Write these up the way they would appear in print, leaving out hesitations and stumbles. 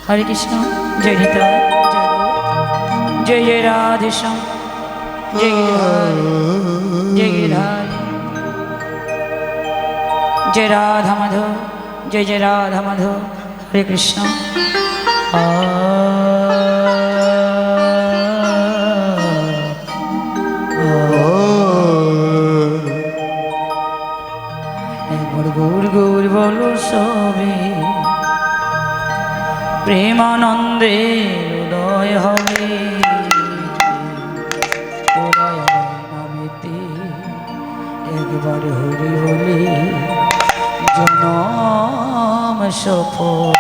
हरे कृष्ण जय निता जय जय राधे श्याम जय गिरिधारी जय राधा माधव जय जय राधा माधव हरे कृष्ण गौर गौर बोलो सबे प्रेमानंदे उदय हवे उदय नामेते एक बार हरि बोले जन्म सफल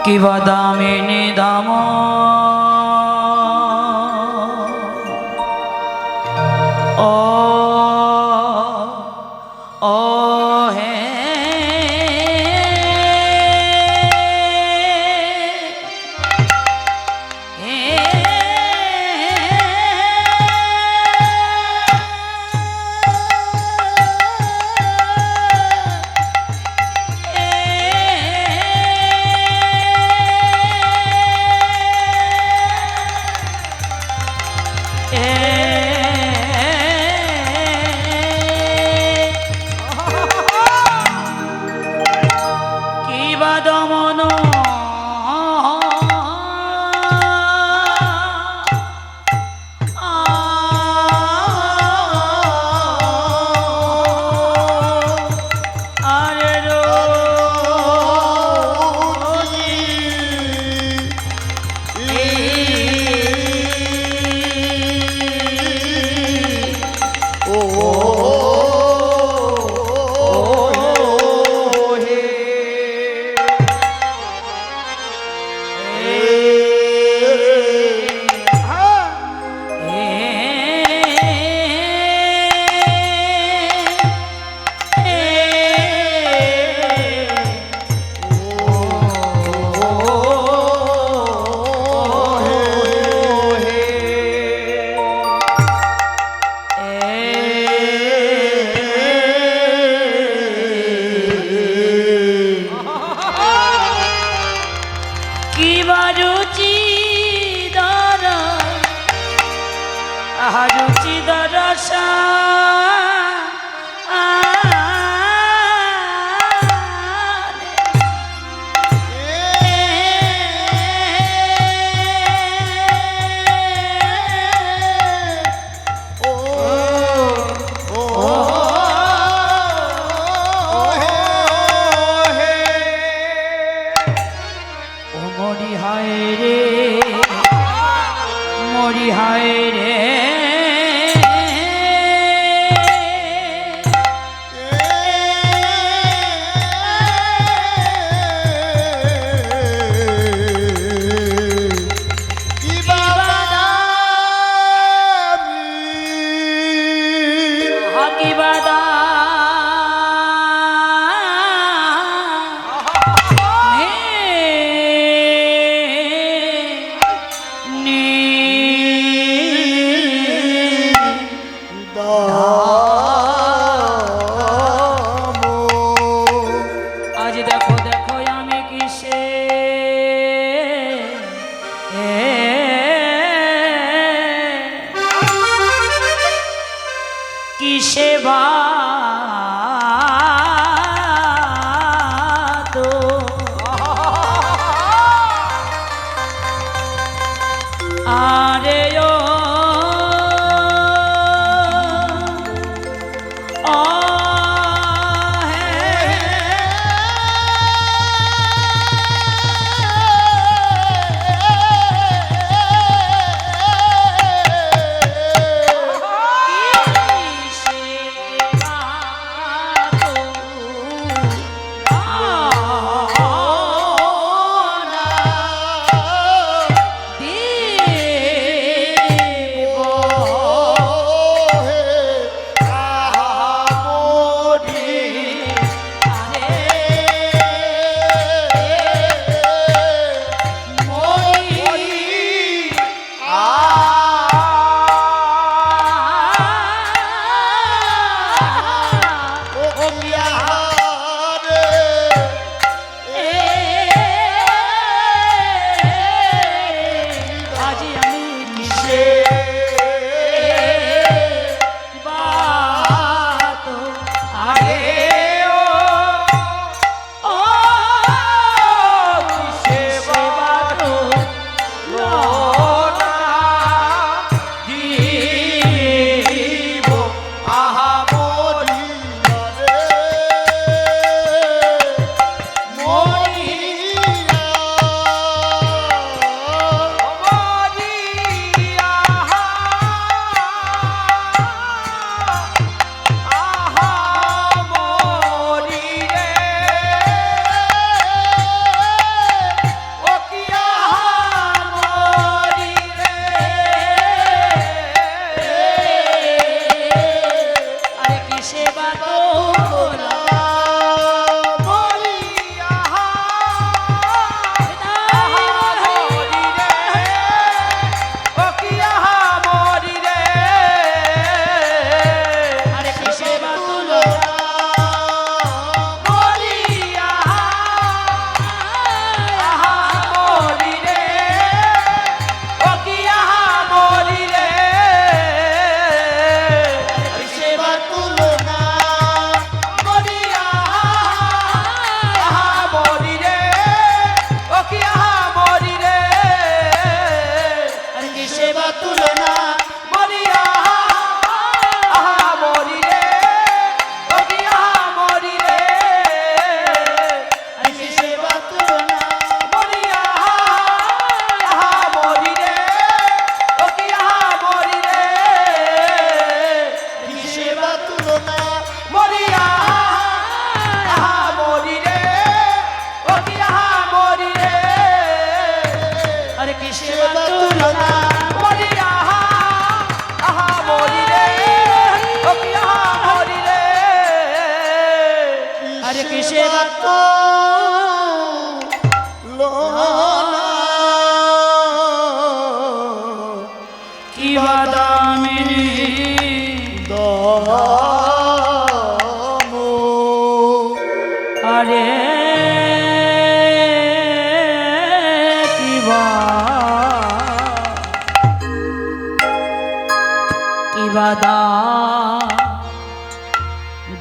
कि दामे निधाम ओ हे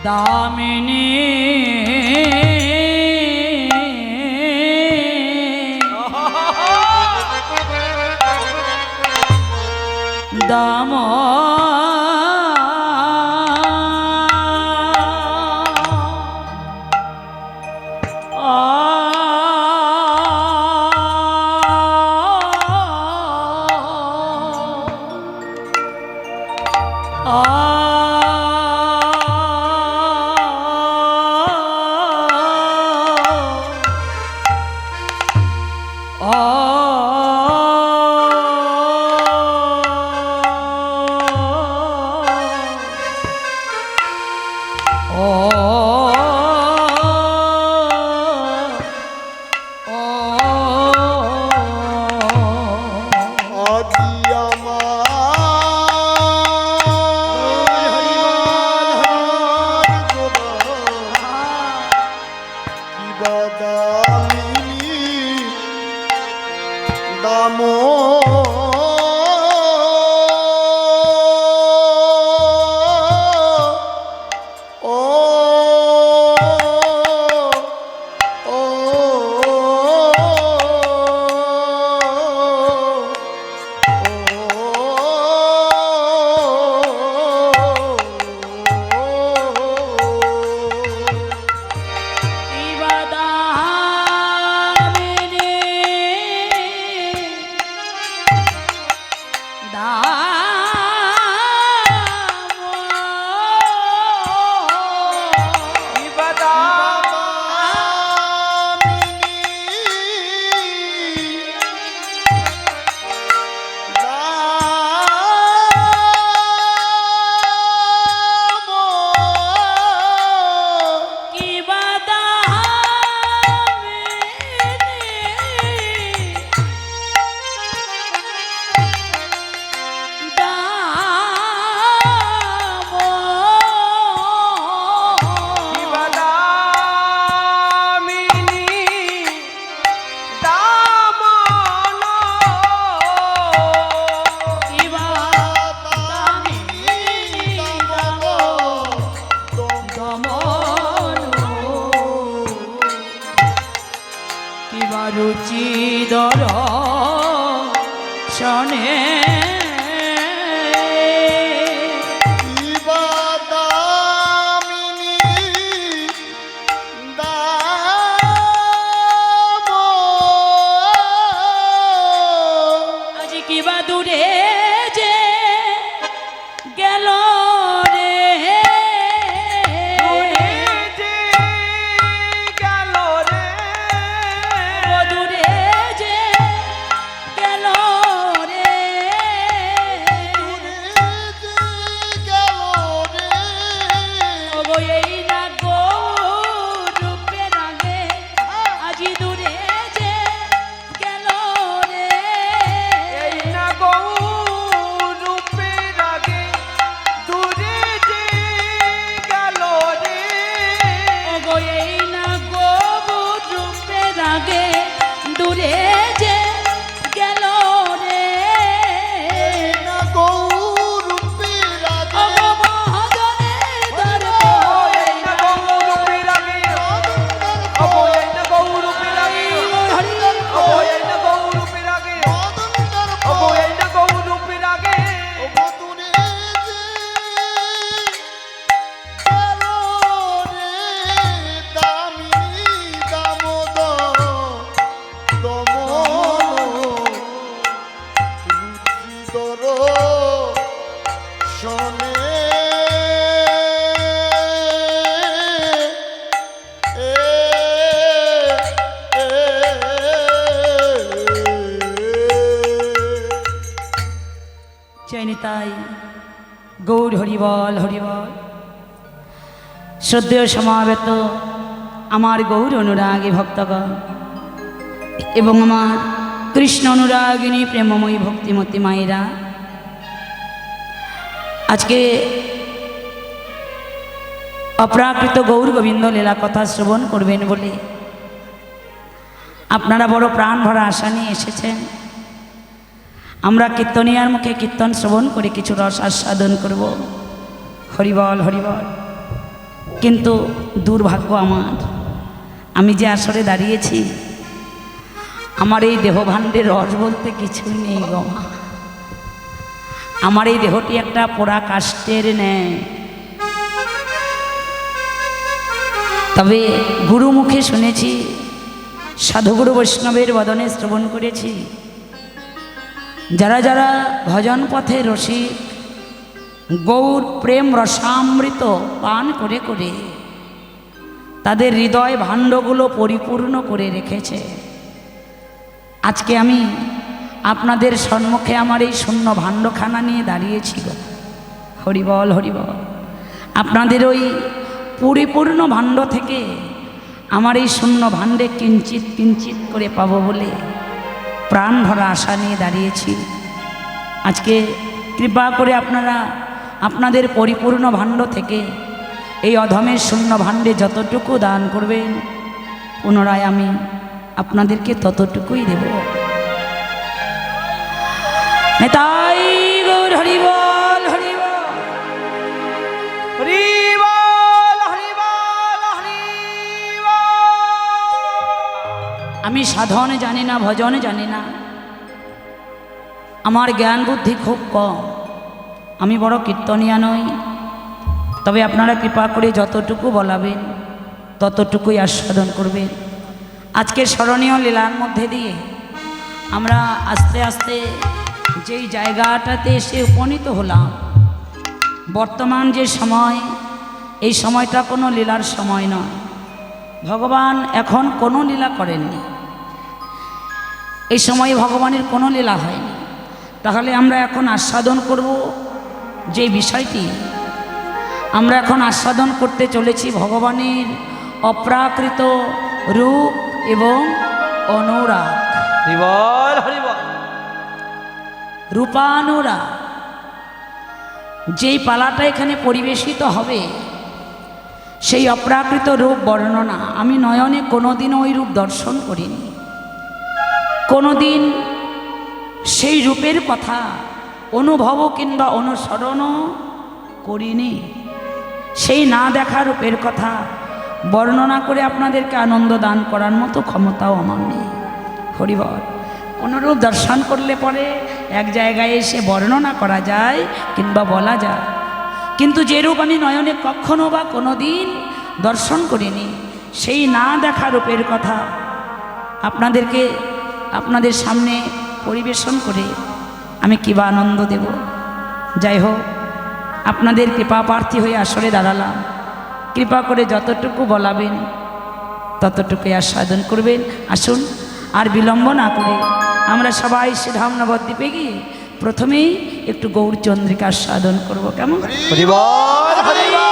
দামিনী দাম ও রুচি দর শনে তাই গৌর হরিবল হরিবল। শ্রদ্ধেয় সমাবেত আমার গৌর অনুরাগী ভক্তগণ এবং আমার কৃষ্ণ অনুরাগিনী প্রেমময়ী ভক্তিমতী মায়েরা, আজকে অপ্রাকৃত গৌর গোবিন্দ লীলা কথা শ্রবণ করবেন বলে আপনারা বড় প্রাণ ভরা আশা নিয়ে এসেছেন। আমরা কীর্তনিয়ার মুখে কীর্তন শ্রবণ করে কিছু রস আস্বাদন করব। হরিবল হরিবল। কিন্তু দুর্ভাগ্য আমার, আমি যে আসরে দাঁড়িয়েছি, আমার এই দেহভাণ্ডে রস বলতে কিছুই নেই গো মা। আমার এই দেহটি একটা পোড়া কাষ্ঠের ন্যায়। তবে গুরু মুখে শুনেছি, সাধুগুরু বৈষ্ণবের বদনে শ্রবণ করেছি, যারা যারা ভজন পথে রসিক গৌর প্রেম রসামৃত পান করে করে তাদের হৃদয় ভাণ্ডগুলো পরিপূর্ণ করে রেখেছে। আজকে আমি আপনাদের সম্মুখে আমার এই শূন্য ভাণ্ডখানা নিয়ে দাঁড়িয়েছি গো। হরিবল হরিবল। আপনাদের ওই পরিপূর্ণ ভাণ্ড থেকে আমার এই শূন্য ভাণ্ডে কিঞ্চিত কিঞ্চিত করে পাবো বলে প্রাণ ভরা আশা নিয়ে দাঁড়িয়েছি। আজকে কৃপা করে আপনারা আপনাদের পরিপূর্ণ ভাণ্ড থেকে এই অধমের শূন্য ভাণ্ডে যতটুকু দান করবেন, পুনরায় আমি আপনাদেরকে ততটুকুই দেব। নেতাই গৌর হরিবল হরিবল হরিবল হরিবল হরিবল। আমি সাধন জানি না, ভজন জানি না, আমার জ্ঞান বুদ্ধি খুব কম, আমি বড় কীর্তনিয়া নই। তবে আপনারা কৃপা করে যতটুকু বলাবেন ততটুকুই আস্বাদন করবেন। আজকের স্মরণীয় লীলার মধ্যে দিয়ে আমরা আস্তে আস্তে যেই জায়গাটাতে এসে উপনীত হলাম, বর্তমান যে সময়, এই সময়টা কোনো লীলার সময় নয়। ভগবান এখন কোনো লীলা করেননি, এই সময়ে ভগবানের কোনো লীলা হয়নি। তাহলে আমরা এখন আস্বাদন করব যে বিষয়টি, আমরা এখন আস্বাদন করতে চলেছি ভগবানের অপ্রাকৃত রূপ এবং অনুরাগ। হরিবল হরিবল। রূপানুরাগ যেই পালাটা এখানে পরিবেশিত হবে, সেই অপ্রাকৃত রূপ বর্ণনা আমি নয়নে কোনোদিন ওই রূপ দর্শন করিনি, কোনোদিন সেই রূপের কথা অনুভব কিংবা অনুসরণও করিনি। সেই না দেখা রূপের কথা বর্ণনা করে আপনাদেরকে আনন্দ দান করার মতো ক্ষমতাও আমার নেই। হরিবল। কোনরূপ দর্শন করলে পরে এক জায়গায় এসে বর্ণনা করা যায় কিংবা বলা যায়, কিন্তু যেরূপ আমি নয়নে কখনো বা কোনো দিন দর্শন করিনি, সেই না দেখা রূপের কথা আপনাদেরকে আপনাদের সামনে পরিবেশন করে আমি কী বা আনন্দ দেব। যাই হোক, আপনাদের কৃপা প্রার্থী হয়ে আসরে দাঁড়ালাম। কৃপা করে যতটুকু বলাবেন ততটুকু আস্বাদন করবেন। আসুন, আর বিলম্ব না করে আমরা সবাই শ্রীধাম নবদ্বীপে গিয়ে প্রথমেই একটু গৌরচন্দ্রিকা আস্বাদন করব। কেমন? হরি বল হরি বল।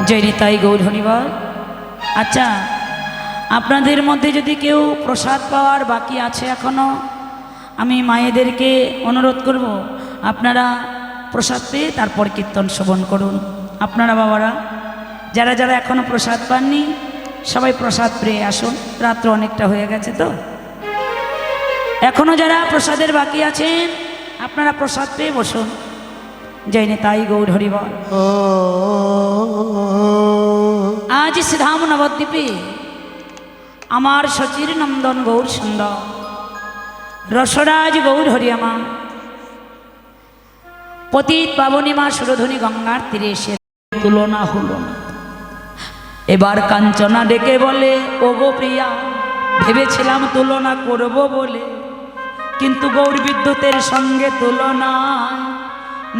জয় নিতাই গৌর হরিবল। আচ্ছা, আপনাদের মধ্যে যদি কেউ প্রসাদ পাওয়ার বাকি আছে এখনো, আমি মায়েদেরকে অনুরোধ করব আপনারা প্রসাদ পেয়ে তারপর কীর্তন শ্রবণ করুন। আপনারা বাবারা যারা যারা এখনো প্রসাদ পাননি, সবাই প্রসাদ পেয়ে আসুন। রাত্র অনেকটা হয়ে গেছে, তো এখনো যারা প্রসাদের বাকি আছেন আপনারা প্রসাদ পেয়ে বসুন। জয় নিতাই গৌর হরিবল। আজ শ্রীধাম নবদ্বীপে আমার শচীর নন্দন গৌর সুন্দর রসরাজ গৌর হরিয়ামা পতিত পাবনী মা সুরধনী গঙ্গার তীরে এসে তুলনা হলো না। এবার কাঞ্চনা ডেকে বলে, ওগো প্রিয়া, ভেবেছিলাম তুলনা করব বলে, কিন্তু গৌর বিদ্যুতের সঙ্গে তুলনা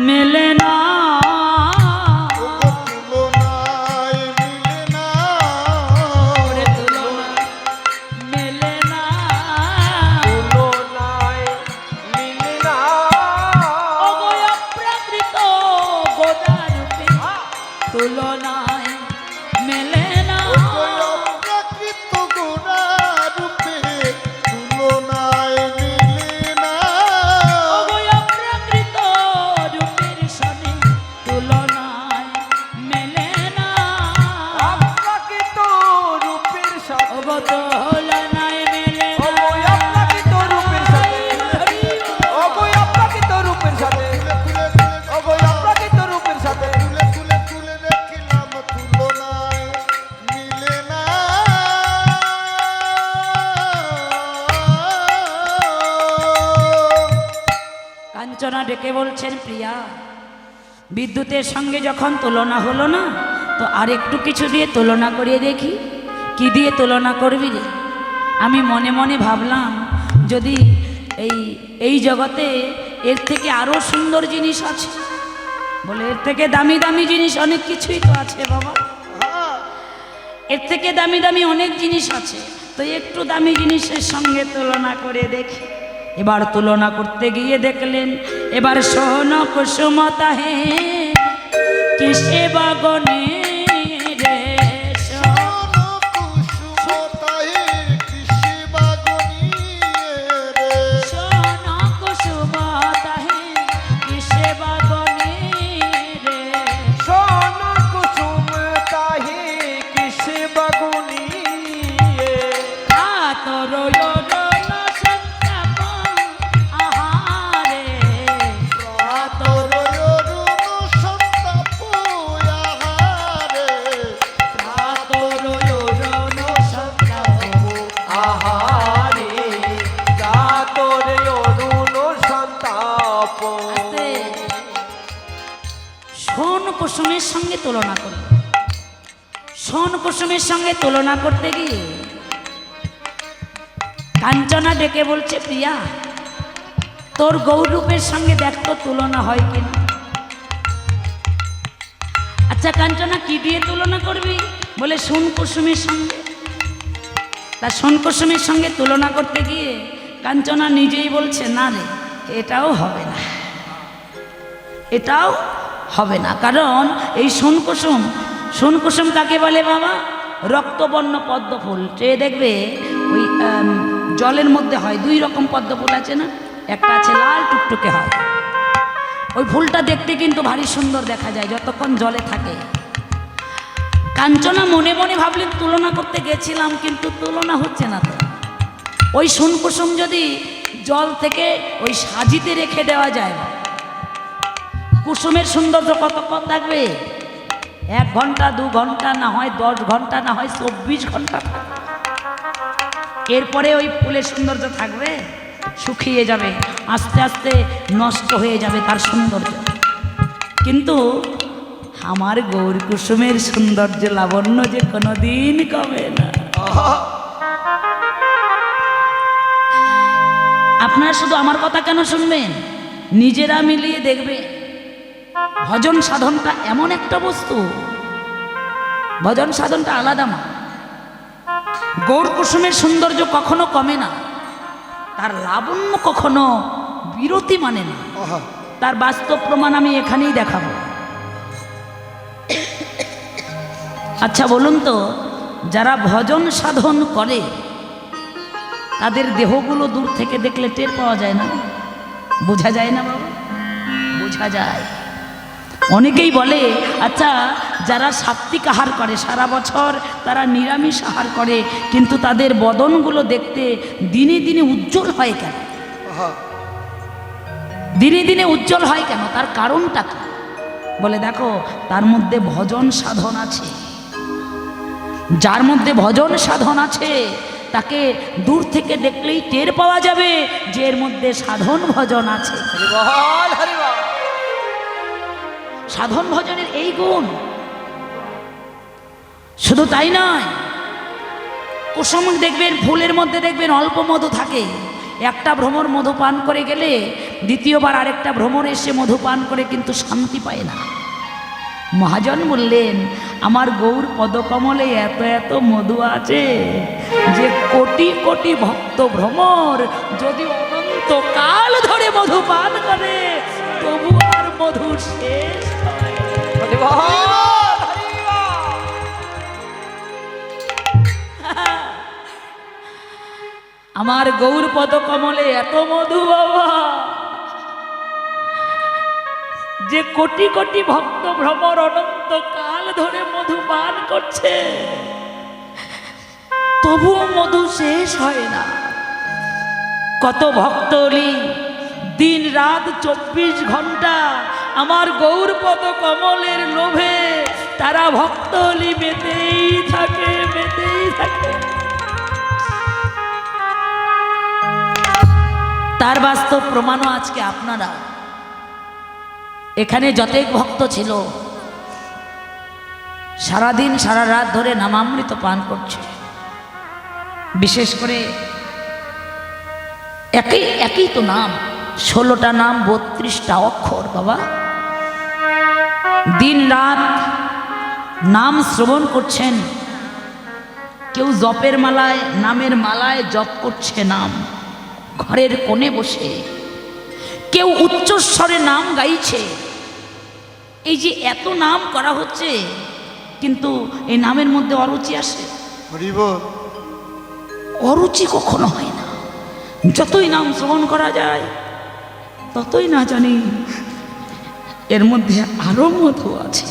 মেলে না। তুলনায় মেলে না। অপ্রাকৃত গুণারূপে তুলনায় মিলে না। অপ্রাকৃত রূপের সনে তুলনায় মেলে না। অপ্রাকৃত রূপের সাথে তুলনায় মেলে না। অপ্রাকৃত রূপের সাথে অপ্রাকৃত রূপের সাথে অপ্রাকৃত রূপের সাথে তুলে তুলে তুলে দেখিলাম তুলনায় মিলে না। কাঞ্চনা ডেকে বলছেন, প্রিয়া, বিদ্যুতের সঙ্গে যখন তুলনা হলো না, তো আর একটু কিছু দিয়ে তুলনা করিয়ে দেখি। কি দিয়ে তুলনা করবি রে? আমি মনে মনে ভাবলাম, যদি এই জগতে এর থেকে আরও সুন্দর জিনিস আছে, বলে এর থেকে দামি দামি জিনিস অনেক কিছুই তো আছে বাবা, এর থেকে দামি দামি অনেক জিনিস আছে, তো একটু দামি জিনিসের সঙ্গে তুলনা করে দেখি। এবার তুলনা করতে গিয়ে দেখলেন, এবার সোন কুসুমতা হে কিসে বাগনে রে, সোন কুসুমতা হে কিসে বাগনে রে, সোন কুসুম তাহি কিস বাগুনি তোর আহারে তোর আহারে গাতর অরুণ সন্তাপ। সোন কুসুমের সঙ্গে তুলনা করি। সোন কুসুমের সঙ্গে তুলনা করতে গিয়ে কাঞ্চনা ডেকে বলছে, প্রিয়া, তোর গৌরূপের সঙ্গে দেখ তো তুলনা হয় কিনা। আচ্ছা কাঞ্চনা, কি দিয়ে তুলনা করবি? বলে সোন কুসুমের সঙ্গে। তা সোন কুসুমের সঙ্গে তুলনা করতে গিয়ে কাঞ্চনা নিজেই বলছে, না রে, এটাও হবে না, এটাও হবে না। কারণ এই সোন কুসুম কাকে বলে বাবা? রক্তবর্ণ পদ্ম ফুল। চেয়ে দেখবে ওই জলের মধ্যে হয়, দুই রকম পদ্ম ফুল আছে না, একটা আছে লাল টুকটুকে হয়, ওই ফুলটা দেখতে কিন্তু ভারী সুন্দর দেখা যায় যতক্ষণ জলে থাকে। কাঞ্চনা মনে মনে ভাবলেন, তুলনা করতে গেছিলাম কিন্তু তুলনা হচ্ছে না তো। ওই সোন কুসুম যদি জল থেকে ওই সাজিতে রেখে দেওয়া যায়, কুসুমের সৌন্দর্য কতক্ষণ থাকবে? 1 ঘন্টা 2 ঘন্টা, না হয় 10 ঘন্টা, না হয় 24 ঘন্টা থাকবে। এরপরে ওই ফুলের সৌন্দর্য থাকবে? শুকিয়ে যাবে, আস্তে আস্তে নষ্ট হয়ে যাবে তার সৌন্দর্য। কিন্তু আমার গৌর কুসুমের সৌন্দর্য লাবণ্য যে কোনোদিন কমে না। আপনারা শুধু আমার কথা কেন শুনবেন, নিজেরা মিলিয়ে দেখবে। ভজন সাধনটা এমন একটা বস্তু, ভজন সাধনটা আলাদা মা। গৌর কুসুমের সৌন্দর্য কখনো কমে না, তার লাবণ্য কখনো বিরতি মানে না। তার বাস্তব প্রমাণ আমি এখানেই দেখাবো। আচ্ছা বলুন তো, যারা ভজন সাধন করে তাদের দেহগুলো দূর থেকে দেখলে টের পাওয়া যায় না? বোঝা যায় না বাবা? বোঝা যায়। অনেকেই বলে, আচ্ছা যারা সাত্বিক আহার করে সারা বছর তারা নিরামিষ আহার করে, কিন্তু তাদের বদনগুলো দেখতে দিনে দিনে উজ্জ্বল হয় কেন? দিনে দিনে উজ্জ্বল হয় কেন? তার কারণটা কি? বলে দেখো, তার মধ্যে ভজন সাধন আছে। যার মধ্যে ভজন সাধন আছে তাকে দূর থেকে দেখলেই টের পাওয়া যাবে যে এর মধ্যে সাধন ভজন আছে। সাধন ভজনের এই গুণ। শুধু তাই নয়, কুসুম দেখবেন ফুলের মধ্যে দেখবেন অল্প মধু থাকে। একটা ভ্রমর মধু পান করে গেলে দ্বিতীয়বার আরেকটা ভ্রমর এসে মধু পান করে কিন্তু শান্তি পায় না। মহাজন বললেন, আমার গৌর পদকমলে এত এত মধু আছে যে কোটি কোটি ভক্ত ভ্রমর যদি অনন্তকাল ধরে মধু পান করে তবু আর মধু শেষ হয় না। আমার গৌর পদকমলে এত মধু বাবা যে কোটি কোটি ভক্ত ভ্রমর অনন্তকাল ধরে মধু পান করছে তবুও মধু শেষ হয় না। কত ভক্তলি দিন রাত 24 ঘন্টা আমার গৌর পদকমলের লোভে তারা ভক্তলি মেতেই থাকে, মেতেই থাকে। তার বাস্তব প্রমাণও আজকে আপনারা। এখানে যতই ভক্ত ছিল সারাদিন সারা রাত ধরে নামামৃত পান করছে। বিশেষ করে একই তো নাম, 16টা নাম, 32টা অক্ষর বাবা। দিন রাত নাম শ্রবণ করছেন। কেউ জপের মালায়, নামের মালায় জপ করছে নাম ঘরের কোণে বসে, কেউ উচ্চস্বরে নাম গাইছে। এই যে এত নাম করা হচ্ছে, কিন্তু এই নামের মধ্যে অরুচি আসে? অরুচি কখনো হয় না। যতই নাম শ্রবণ করা যায় ততই না জানি এর মধ্যে আরো মধু আছে।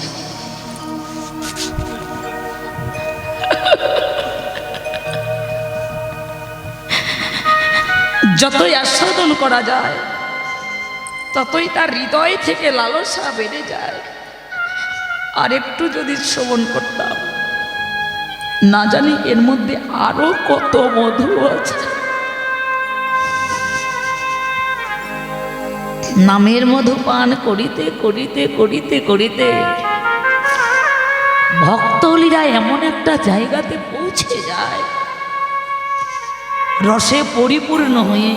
যতই আস্বাদন করা যায় ততই তার হৃদয় থেকে লালসা বেড়ে যায়। আর একটু যদি শ্রবণ করতাম, না জানি এর মধ্যে আরো কত মধু আছে। নামের মধু পান করিতে করিতে করিতে করিতে ভক্তলীরা এমন একটা জায়গাতে পৌঁছে যায়, রসে পরিপূর্ণ হয়ে,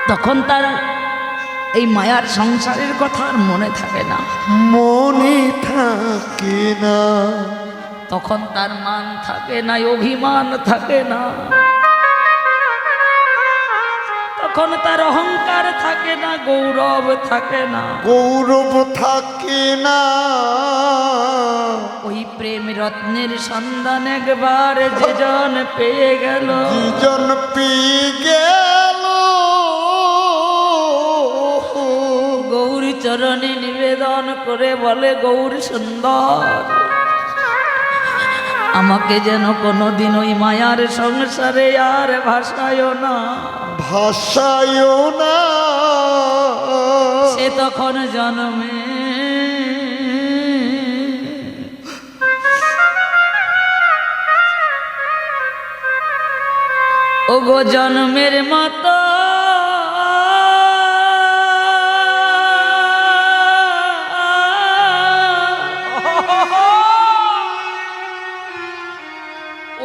তখন তার এই মায়ার সংসারের কথা আর মনে থাকে না, মনে থাকে না। তখন তার মান থাকে না, অভিমান থাকে না, তখন তার অহংকার থাকে না, গৌরব থাকে না, গৌরব থাকে না। ওই প্রেম রত্নের সন্ধান একবার যেজন পেয়ে গেল, দুজন পেয়ে গেল, গৌর চরণে নিবেদন করে বলে, গৌর সুন্দর, আমাকে যেন কোনোদিন ওই মায়ার সংসারে আর ভাসায়ও না, ভাসায়ও না। সে তখন জন্মে ও গো জন্মের মতো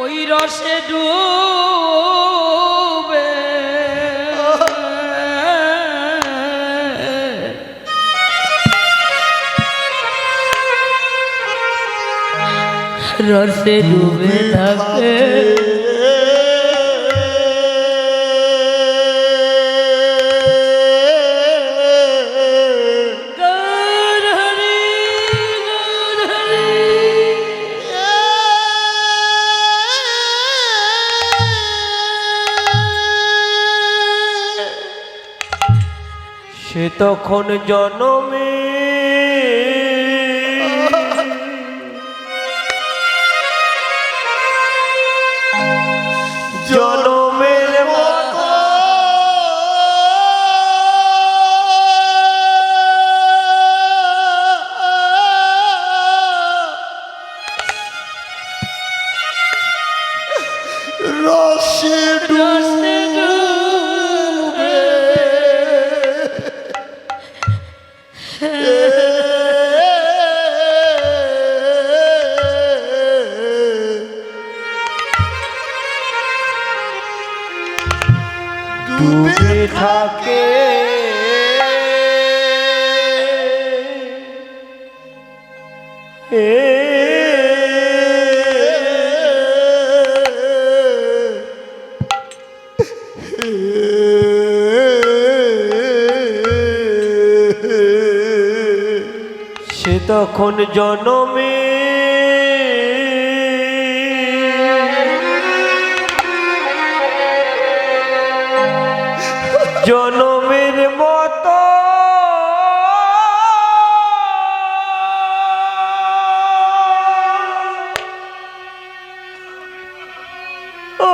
ওই রসে ডুবে রসে ডুবে থাকে সে তখন জনমে জনমের মতো রসে ডুবে ডুবে থাকে সে তখন জনমে জনমের মতো ও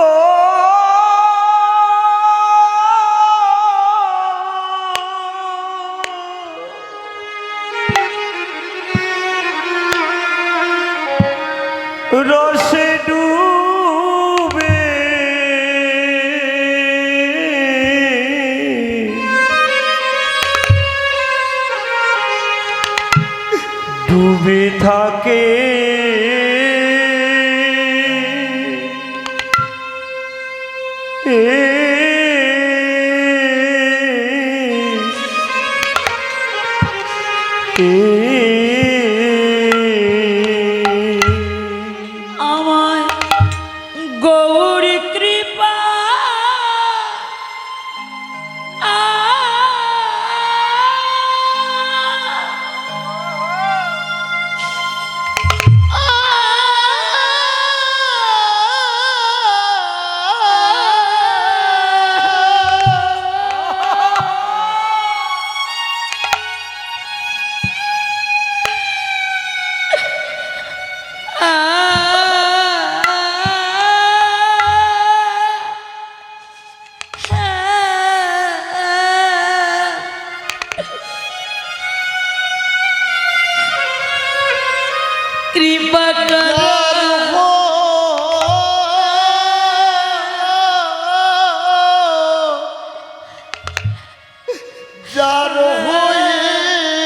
রসে ডুবে ডুবে থাকে আমায় গৌর কৃপা কৃপা করো যার হয়েছে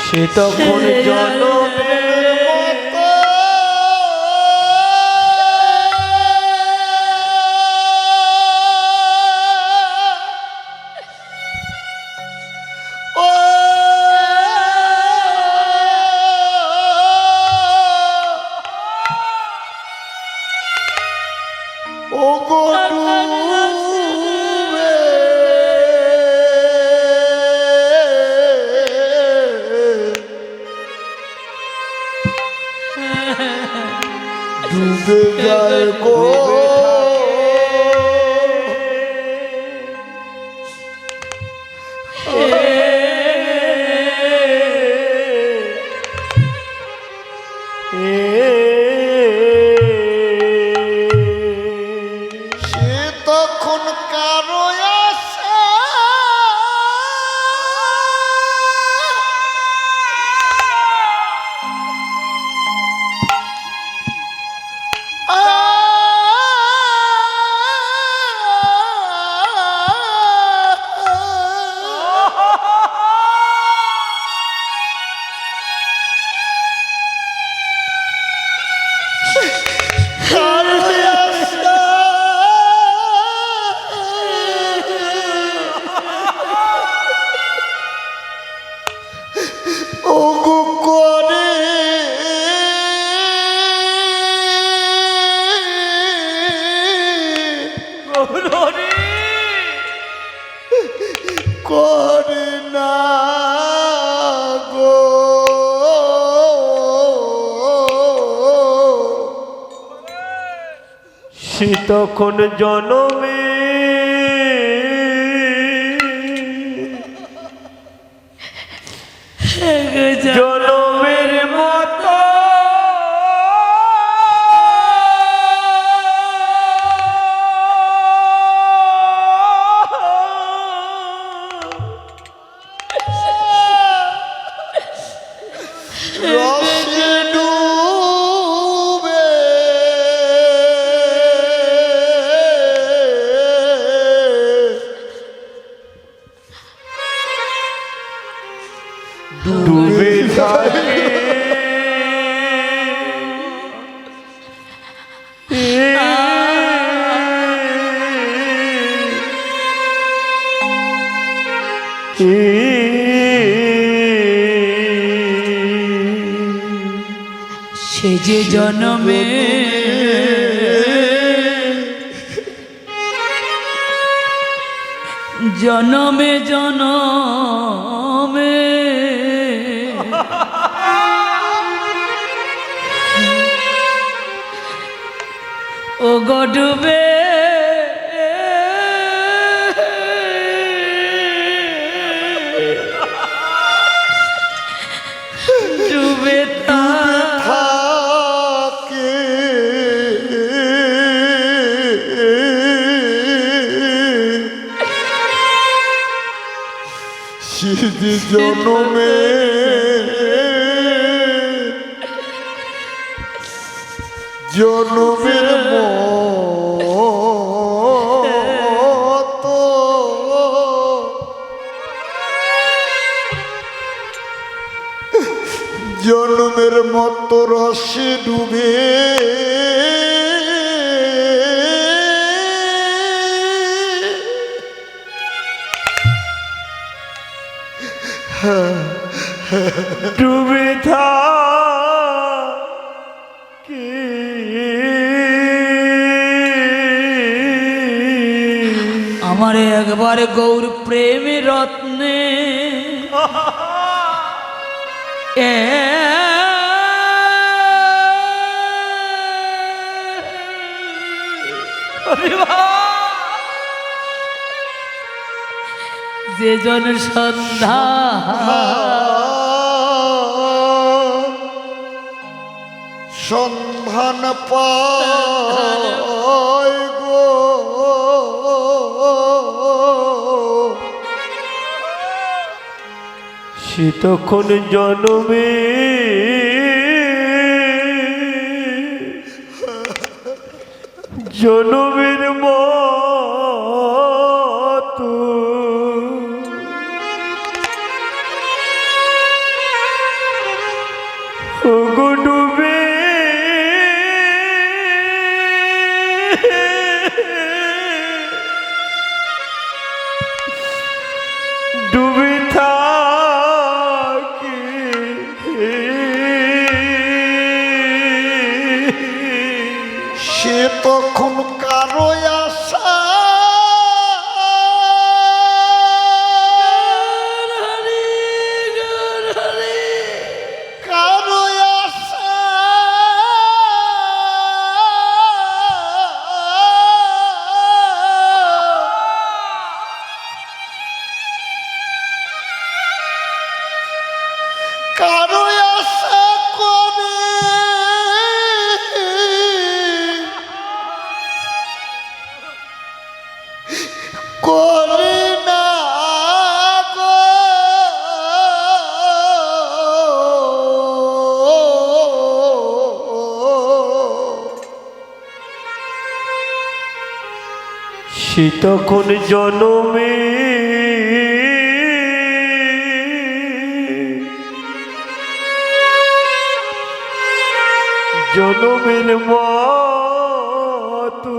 সে তখন জনমের মতো ও গো ডুবে ডুবে যায় গো এ সে তখন জনমে জনমের মতো রসে ডুবে ডুবে থাকে সে যে জনমে জনমে জনমে ও গডুবে ডুবে থাকে সিদ্ধি জনমে জনমের মতো জনমের মতো রসে ডুবে ডুবে থাকে আমার একবার গৌর প্রেমী রত্নে এ যে জন সন্ধ্যা সন্ধান পায় গো সে তখন জনমে জনমের মতো ওগো ডুবে ডুবে থাকে সে তখন কারো আশা কারো আশা কারো আশা করে করে না গো সে তখন জনমে জনমের মতো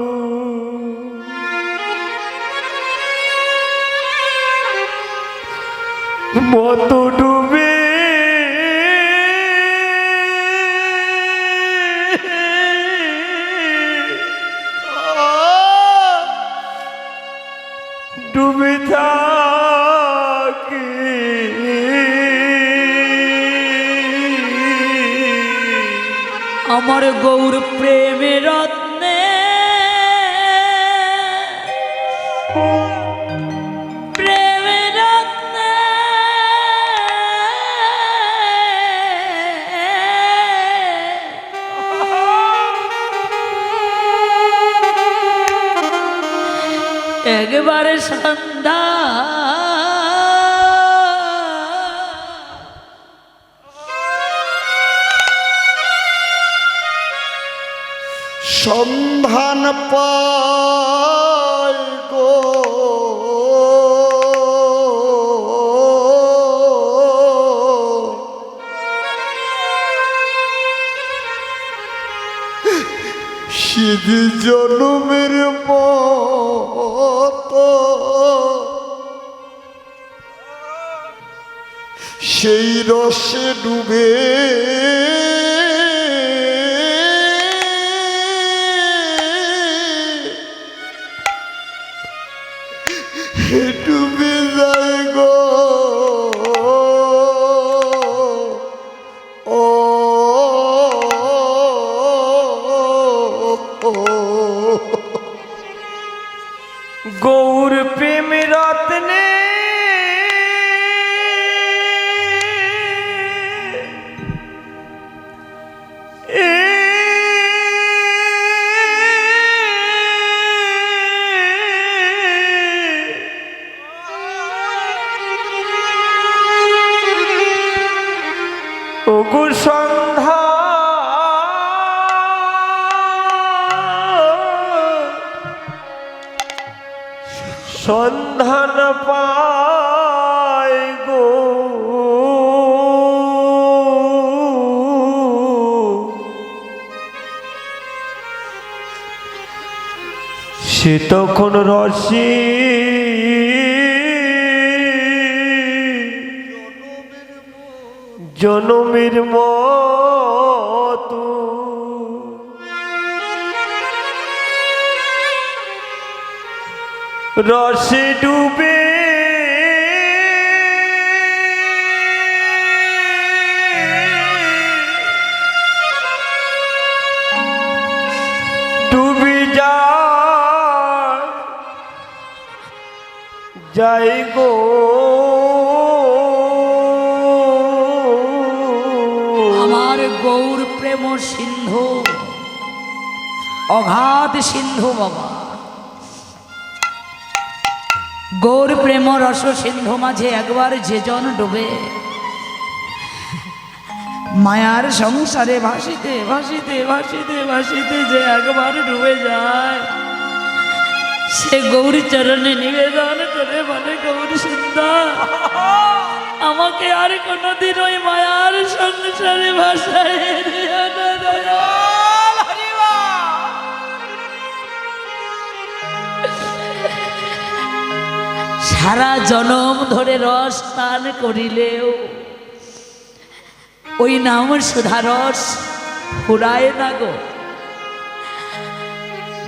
মতো ডুবে ডুবে থাকে আমার গৌর প্রেমে রত্নে একবারে সন্ধ্যা সন্ধান পাই গো সিধি জনমের মতো সেই রসে ডুবে ডুবে যায় গো ও গৌর প্রেম রত্নে ওগো সন্ধ্যা সন্ধান পাই গো সে তখন রসি জনমের মতো রসে ডুবে ডুবে যাই গো আমার গৌর প্রেম সিন্ধু অগাধ সিন্ধু বাবা গৌর প্রেম রস সিন্ধু মাঝে একবার যে জন ডুবে মায়ার সংসারে ভাসিতে ভাসিতে ভাসিতে ভাসিতে যে একবার ডুবে যায় সে গৌর চরণে নিবেদন করে বলে গৌর সুন্দর আমাকে আর কোনোদিন ওই মায়ার সংসারে ভাসায় দিও না দয়াল। সারা জনম ধরে রস পান করিলেও ওই নাম সুধারস ফুরায় না গো।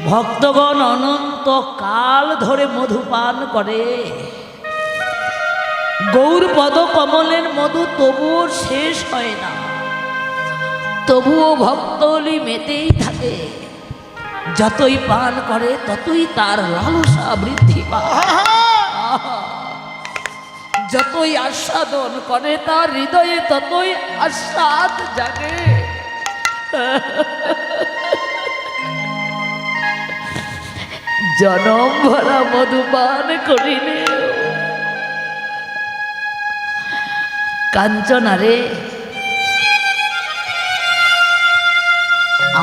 ভক্তগণ অনন্ত কাল ধরে মধু পান করে, গৌর পদ কমলের মধু তবুও শেষ হয় না, তবুও ভক্তলি মেতেই থাকে। যতই পান করে ততই তার লালসা বৃদ্ধি পায়, যতই আস্বাদন করে তার হৃদয়ে ততই আস্বাদ জাগে। জনম ভরা মধুপান করিলে কাঞ্চনা রে,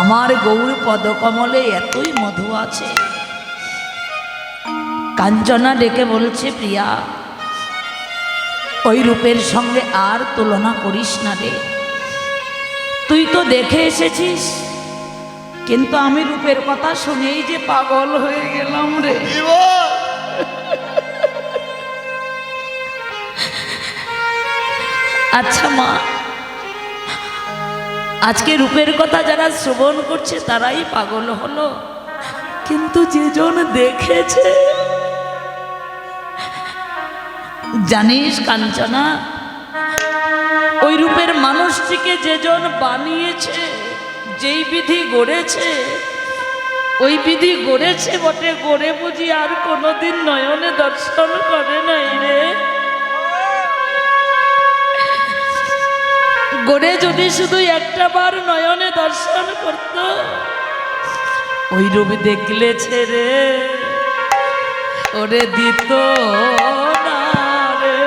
আমার গৌর পদকমলে এতই মধু আছে। কাঞ্চনা ডেকে বলছে, প্রিয়া ওই রূপের সঙ্গে আর তুলনা করিস না রে। তুই তো দেখে এসেছিস, কিন্তু আমি রূপের কথা শুনেই যে পাগল হয়ে গেলাম রে। আচ্ছা মা, আজকে রূপের কথা যারা শ্রবণ করছে তারাই পাগল হলো, কিন্তু যেজন দেখেছে, জানিস কাঞ্চনা, ওই রূপের মানুষটিকে যেজন বানিয়েছে, যেই বিধি গড়েছে, ওই বিধি গড়েছে বটে, গড়ে বুঝি আর কোনোদিন নয়নে দর্শন করে নাই রে। গড়ে যদি শুধু একটা বার নয়নে দর্শন করত, ওই রূপ দেখলেছে রে, ওরে দিত না রে,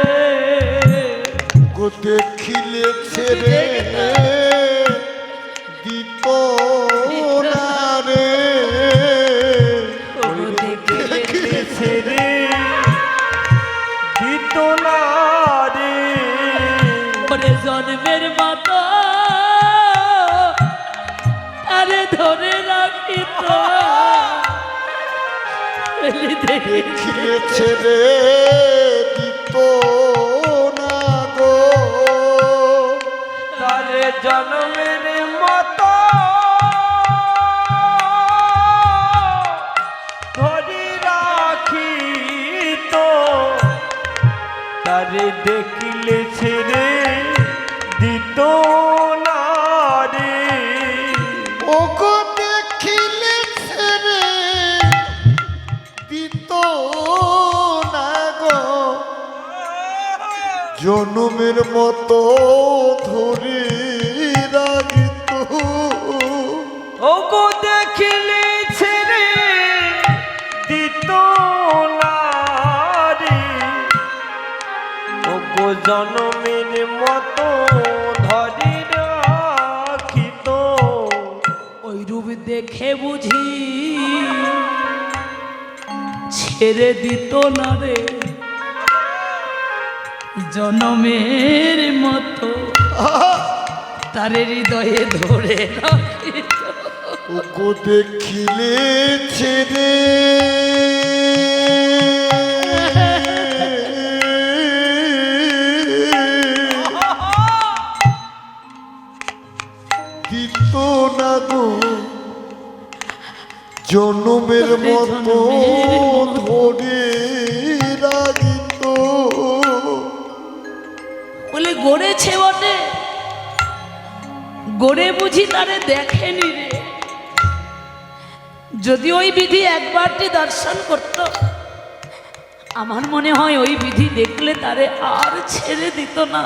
গো দেখিলে ছেড়ে দিত না রে, ওরে দেখিলে ছেড়ে দিত না রে, ওরে জন্মের মতো আরে ধরে রাখিত, দেখিলে ছেড়ে দিত না গো, তারে জন্মের মতো ধরি রাখিত, তারে দেখিলে ছেড়ে দিত না রে, ও গো দেখিলে ছেড়ে দিত না গো, জনমের মতো ধরে রাখিত, ও গো দেখিলে ছেড়ে দিত না রে, ও গো জনমের মতো ধরি রাখিত, ওই রূপ দেখে বুঝি ছেড়ে দিত না রে, জনমের মতো তারে হৃদয়ে ধরে রাখিত, ও গো দেখিলে ছেড়ে দিত না গো, জনমের মতো ধরে রাখিত, বলে গড়েছে বটে, গড়ে বুঝি তারে দেখেনি রে, যদি ওই বিধি একবারটি দর্শন করত, আমার মনে হয় ওই বিধি দেখলে তারে আর ছেড়ে দিত না,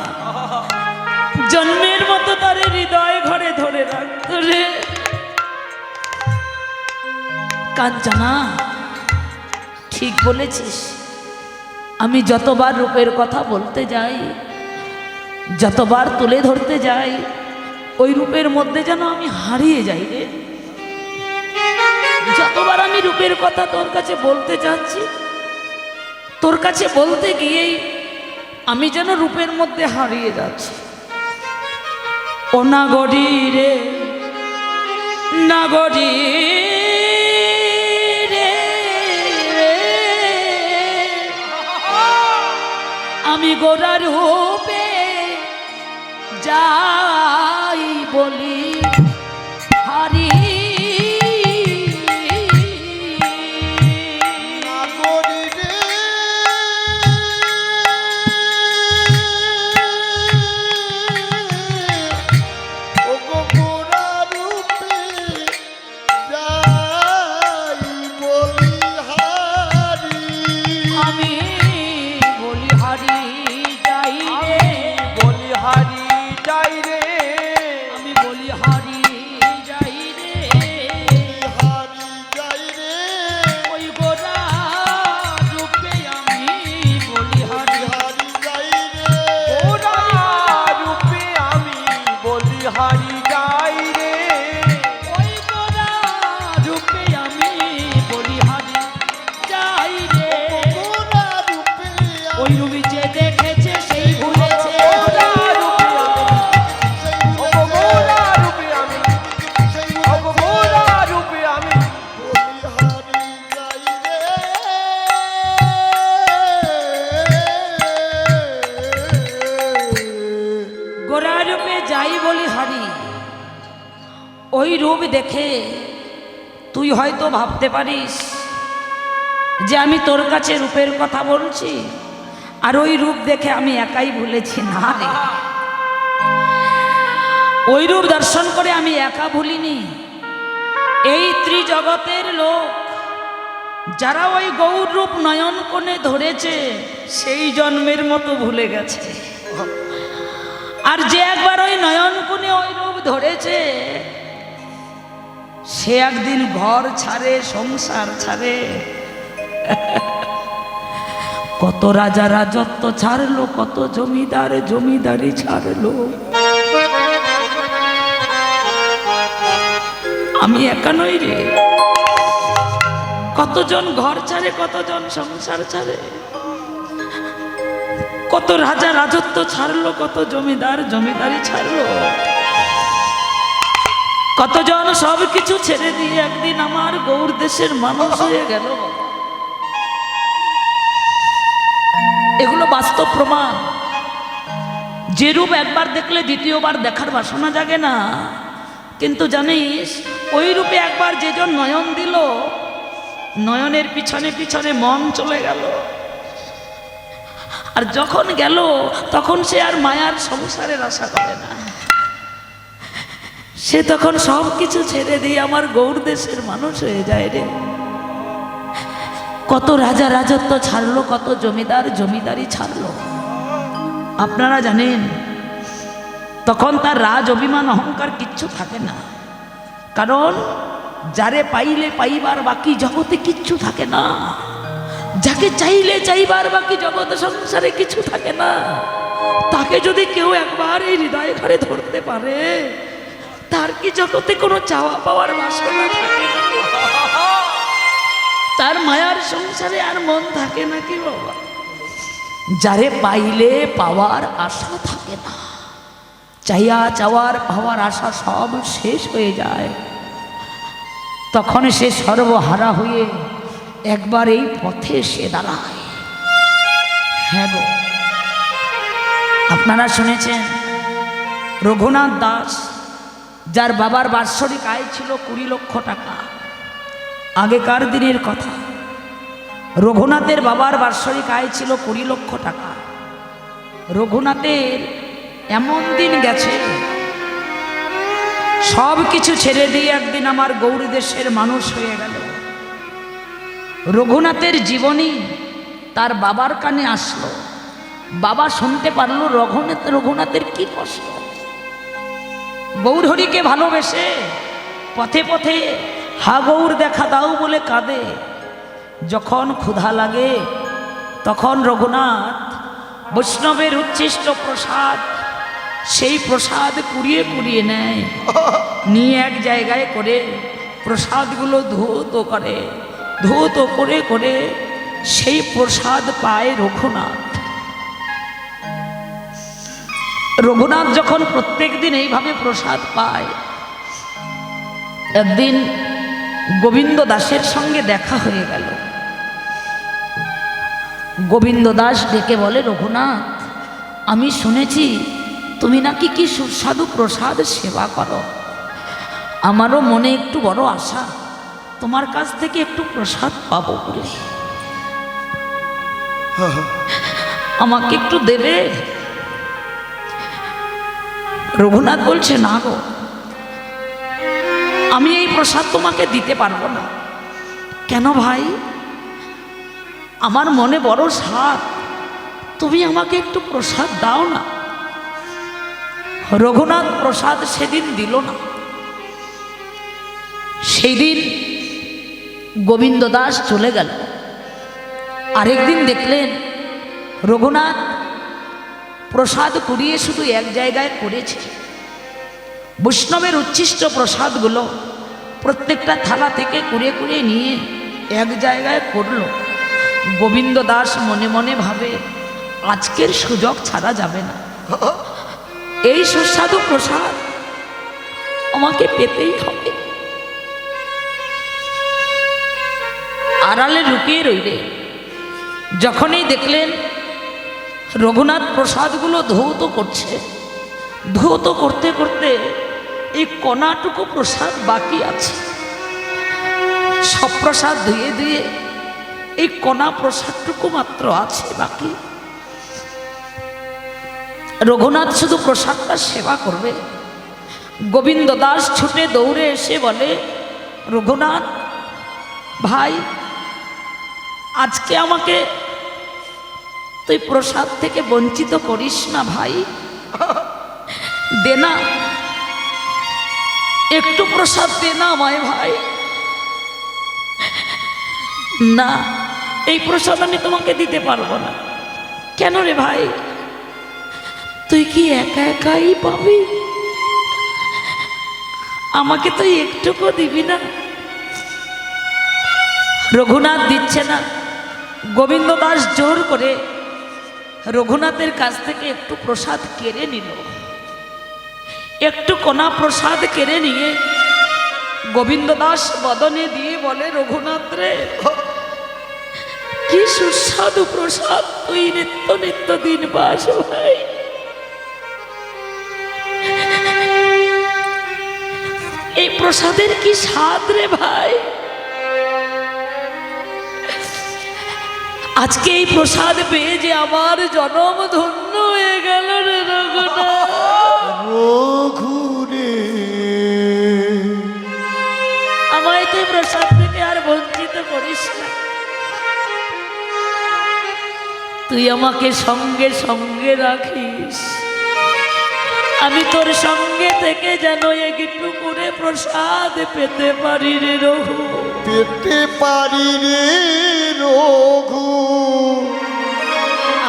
জন্মের মতো তারে হৃদয় ঘরে ধরে রাখত রে। কাঞ্চনা, ঠিক বলেছিস, আমি যতবার রূপের কথা বলতে যাই, যতবার তুলে ধরতে যাই, ওই রূপের মধ্যে যেন আমি হারিয়ে যাই রে। যতবার আমি রূপের কথা তোর কাছে বলতে যাচ্ছি, তোর কাছে বলতে গিয়েই আমি যেন রূপের মধ্যে হারিয়ে যাচ্ছি। ও নাগরী রে, নাগরী রে, আমি গোরা রূপে যাই বলি হারি, নাগরী রে, ও গো গোরা রূপে যাই বলি হারি, আমি বলি হারি যাই রে, বলি হারি যাই রে, আমি বলি হারি যাই রে, হারি যাই রে, ওই গোরা রূপে আমি বলি হারি, হারি যাই রে, ওরা রূপে আমি বলি হারি যাই রে, ওই গোরা রূপে আমি বলি হারি যাই রে, গোরা রূপে ওই রূপে যে দেখেছে সেই ভুলেছে, ওরা রূপে আমি, ও গো গোরা রূপে আমি, সেই ও গো গোরা রূপে আমি, বলি হারি যাই রে, গোরা রূপে যাই বলি হারি। ওই রূপ দেখে তুই হয়তো ভাবতে পারিস যে আমি তোর কাছে রূপের কথা বলছি, আর ওই রূপ দেখে আমি একাই ভুলেছি। না রে, ওই রূপ দর্শন করে আমি একা ভুলিনি, এই ত্রিজগতের লোক যারা ওই গৌর রূপ নয়ন কোণে ধরেছে সেই জন্মের মতো ভুলে গেছে, আর যে একবার ওই নয়ন কোণে ওই রূপ ধরেছে সে একদিন ঘর ছাড়ে, সংসার ছাড়ে, কত রাজা রাজত্ব ছাড়লো, কত জমিদার জমিদারি ছাড়লো, আমি একা নই রে। কতজন ঘর ছাড়ে, কতজন সংসার ছাড়ে, কত রাজা রাজত্ব ছাড়লো, কত জমিদার জমিদারি ছাড়লো, কতজন সব কিছু ছেড়ে দিয়ে একদিন আমার গৌর দেশের মানুষ হয়ে গেল। এগুলো বাস্তব প্রমাণ। যে রূপ একবার দেখলে দ্বিতীয়বার দেখার বাসনা জাগে না, কিন্তু জানিস ওই রূপে একবার যেজন নয়ন দিল, নয়নের পিছনে পিছনে মন চলে গেল। আর যখন গেল তখন সে আর মায়ার সংসারের আশা করে না, সে তখন সব কিছু ছেড়ে দিয়ে আমার গৌর দেশের মানুষ হয়ে যায় রে। কত রাজা রাজত্ব ছাড়লো, কত জমিদার জমিদারি ছাড়লো। আপনারা জানেন তখন তার রাজ অভিমান অহংকার কিচ্ছু থাকে না, কারণ যারে পাইলে পাইবার বাকি জগতে কিচ্ছু থাকে না, যাকে চাইলে চাইবার বাকি জগতে সংসারে কিছু থাকে না, তাকে যদি কেউ একবার এই হৃদয় ঘরে ধরতে পারে, তার কি জগতে কোনো চাওয়া পাওয়ার বাসনা থাকে না? তার মায়ার সংসারে আর মন থাকে নাকি বাবা? যারে পাইলে পাওয়ার আশা থাকে না, চাইয়া চাওয়ার পাওয়ার আশা সব শেষ হয়ে যায়, তখন সে সর্বহারা হয়ে একবার এই পথে এসে দাঁড়ায়। হ্যাঁ গো, আপনারা শুনেছেন রঘুনাথ দাস, যার বাবার বাৎসরিক আয় ছিল 20 লক্ষ টাকা। আগেকার দিনের কথা, রঘুনাথের বাবার বাৎসরিক আয় ছিল 20 লক্ষ টাকা। রঘুনাথের এমন দিন গেছে, সব কিছু ছেড়ে দিয়ে একদিন আমার গৌরী দেশের মানুষ হয়ে গেল। রঘুনাথের জীবনী তার বাবার কানে আসলো, বাবা শুনতে পারলো রঘুনাথের কি কষ্ট। গৌরহরিকে ভালোবেসে পথে পথে হা গৌর দেখা দাও বলে কাঁদে। যখন ক্ষুধা লাগে তখন রঘুনাথ বৈষ্ণবের উচ্ছিষ্ট প্রসাদ, সেই প্রসাদ কুড়িয়ে কুড়িয়ে নেয়, নিয়ে এক জায়গায় করে প্রসাদগুলো ধৌত করে, ধৌত করে করে সেই প্রসাদ পায় রঘুনাথ। রঘুনাথ যখন প্রত্যেক দিন এইভাবে প্রসাদ পায়, একদিন গোবিন্দ দাসের সঙ্গে দেখা হয়ে গেল। গোবিন্দ দাস ডেকে বলে, রঘুনাথ, আমি শুনেছি তুমি নাকি কি সুস্বাদু প্রসাদ সেবা করো, আমারও মনে একটু বড় আশা তোমার কাছ থেকে একটু প্রসাদ পাবো বলে, আমাকে একটু দেবে? রঘুনাথ বলছে, না গো, আমি এই প্রসাদ তোমাকে দিতে পারবো না। কেন ভাই? আমার মনে বড় স্বাদ, তুমি আমাকে একটু প্রসাদ দাও না। রঘুনাথ প্রসাদ সেদিন দিল না। সেই দিন গোবিন্দ দাস চলে গেল। আরেকদিন দেখলেন রঘুনাথ প্রসাদ কুড়িয়ে শুধু এক জায়গায় করেছে। বৈষ্ণবের উচ্ছিষ্ট প্রসাদগুলো প্রত্যেকটা থালা থেকে কুড়িয়ে কুড়িয়ে নিয়ে এক জায়গায় করল। গোবিন্দ দাস মনে মনে ভাবে, আজকের সুযোগ ছাড়া যাবে না, এই সুস্বাদু প্রসাদ আমাকে পেতেই হবে। আড়ালে লুকিয়ে রইলে। যখনই দেখলেন রঘুনাথ প্রসাদগুলো ধৌত করছে, ধৌত করতে করতে এই কণাটুকু প্রসাদ বাকি আছে, সব প্রসাদ ধুয়ে ধুয়ে এই কণা প্রসাদটুকু মাত্র আছে বাকি। রঘুনাথ শুধু প্রসাদটা সেবা করবে। গোবিন্দ দাস ছুটে দৌড়ে এসে বলে, রঘুনাথ ভাই, আজকে আমাকে তুই প্রসাদ থেকে বঞ্চিত করিস না ভাই, দে না, একটু প্রসাদ দে না আমায় ভাই। না, এই প্রসাদ আমি তোমাকে দিতে পারবো না। কেন রে ভাই, তুই কি একা একাই পাবি? আমাকে তো একটুকু দিবি না? রঘুনাথ দিচ্ছে না। গোবিন্দ দাস জোর করে রঘুনাথের কাছ থেকে একটু প্রসাদ কেড়ে নিল। একটু কোনা প্রসাদ কেড়ে নিয়ে গোবিন্দ দাস বদনে দিয়ে বলে, রঘুনাথ রে, কি সুস্বাদু প্রসাদ তুই নিত্য নিত্য দিন পাস ভাই। এই প্রসাদের কি স্বাদ রে ভাই। আজকে এই প্রসাদ পেয়ে যে আমার জনম ধন্য হয়ে গেল রে রঘুনাথ। রঘুরে আমায় তুই প্রসাদ থেকে আর বঞ্চিত করিস না। তুই আমাকে সঙ্গে সঙ্গে রাখিস। আমি তোর সঙ্গে থেকে যেন একটু করে প্রসাদ পেতে পারি রে রঘু। পেতে পারি রে রঘু।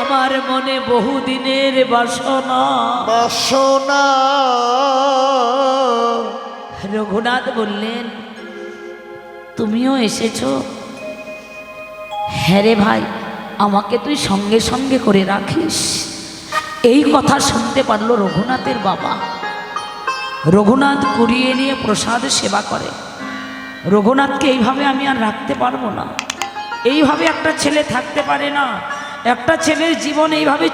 আমার মনে বহুদিনের বাসনা। বাসনা। রঘুনাথ বললেন, তুমিও এসেছো? হ্যাঁ রে ভাই, আমাকে তুই সঙ্গে সঙ্গে করে রাখিস। এই কথা শুনতে পারলো রঘুনাথের বাবা। রঘুনাথ কুড়িয়ে নিয়ে প্রসাদ সেবা করে। রঘুনাথকে এইভাবে আমি আর রাখতে পারবো না। এইভাবে একটা ছেলে থাকতে পারে না। একটা ছেলের জীবন এইভাবে